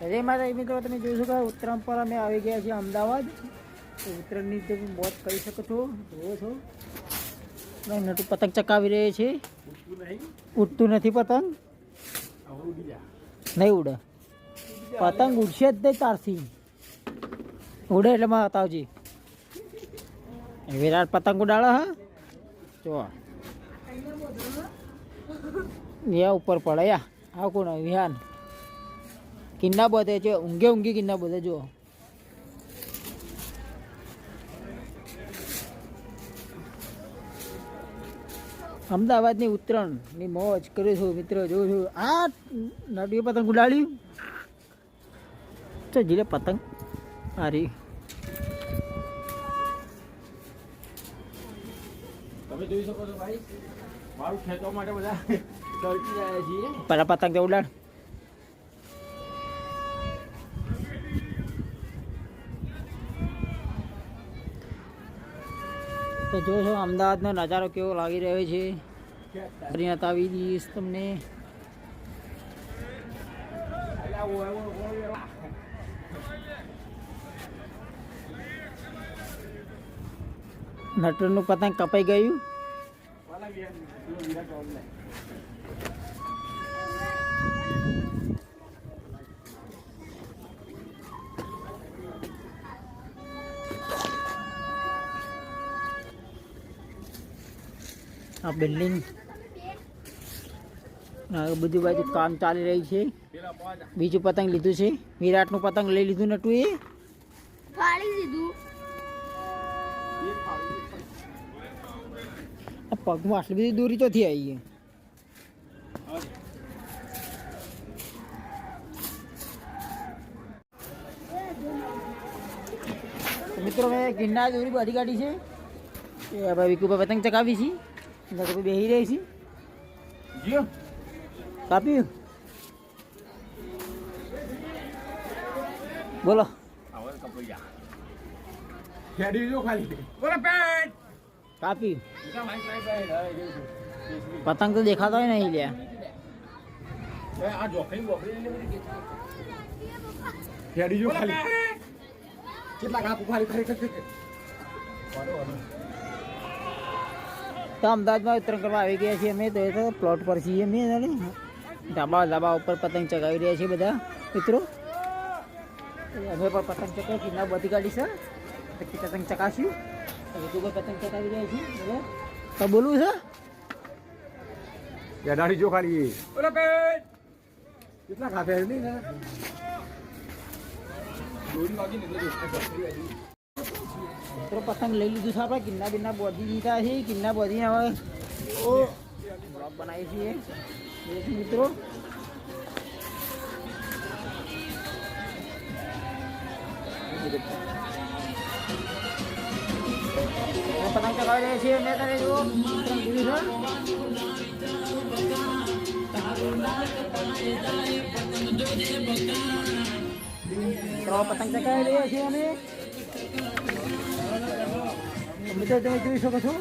અરે મારા મિત્રો તમે જોઈ શકો ઉત્તરાયણ પર અમે આવી ગયા છીએ અમદાવાદ. તો ઉત્તરાયણની તમે મોજ કરી શકો છો. જોવો છો નટુ પતંગ ચકાવી રહે છે. ઉડતું નથી પતંગ, નહીં ઉડે પતંગ. ઉડશે જ નહીં તારથી. ઉડે એટલે માં બતાવજી. વિરાટ પતંગ ઉડાડે હા. જો યા ઉપર પડે યા. આ કોણ વિહાન કિન્ના બધે છે. ઊંઘી કિન્ના બધે. જો અમદાવાદની ઉત્તરાયણની મોજ કરું છું મિત્રો. જોઉં છું આ નટીએ પતંગ ઉડાડ્યું તો જીલે પતંગ હારી. તમે જોઈ શકો છો ભાઈ, મારું ખેંચવા માટે બધા ચડકી રહ્યા છીએ. પેલા પતંગ તો ઉડાડ. તો જો છો અમદાવાદનો નજારો કેવો લાગી રહ્યો છે. બતાવી દઈશ તમને. નટરનું પતંગ કપાઈ ગયું. આ બિલ્ડિંગ બધી બાજુ કામ ચાલી રહી છે. બીજું પતંગ લીધું છે. વિરાટનું પતંગ લઈ લીધું નટુએ. પગમાં આટલી બધી દૂરી ચોથી આવી. મિત્રો મેં ગિરનાર દોરી બધી કાઢી છે. એ ભાઈ વિકુભાઈ પતંગ ચકાવી છે. બેસી રહી છે. જીઓ કાપ્યું બોલો. કાપ્યું પતંગ તો દેખાતો હોય નહીં લ્યા. તો અમદાવાદમાં ઉત્તરાયણ કરવા આવી ગયા છીએ અમે. તો એ તો પ્લોટ પર છીએ અમે. ધાબા ઉપર પતંગ ચગાવી રહ્યા છીએ બધા મિત્રો. અમે પણ પતંગ ચગાવી કિન્ના બધી ગાડી છે. પતંગ ચકાશ્યું. પતંગ ચગાવી રહ્યા છીએ. બોલો તો બોલવું છે. ગડાડી જો ખાલી કેટલા ખાતે નહીં ને મિત્રો પતંગ લઈ લીધું છે આપણે. કિન્ના બિન્ના બોધી દીધા છે. કિન્ના બોધીને હવે બ્લોગ બનાવીએ છીએ મિત્રો. પતંગ ચગાવી રહ્યા છીએ મેં તારે જુઓ પતંગ ચગાવી રહ્યા છીએ અમે. મિત્રો તમે જોઈ શકો છો.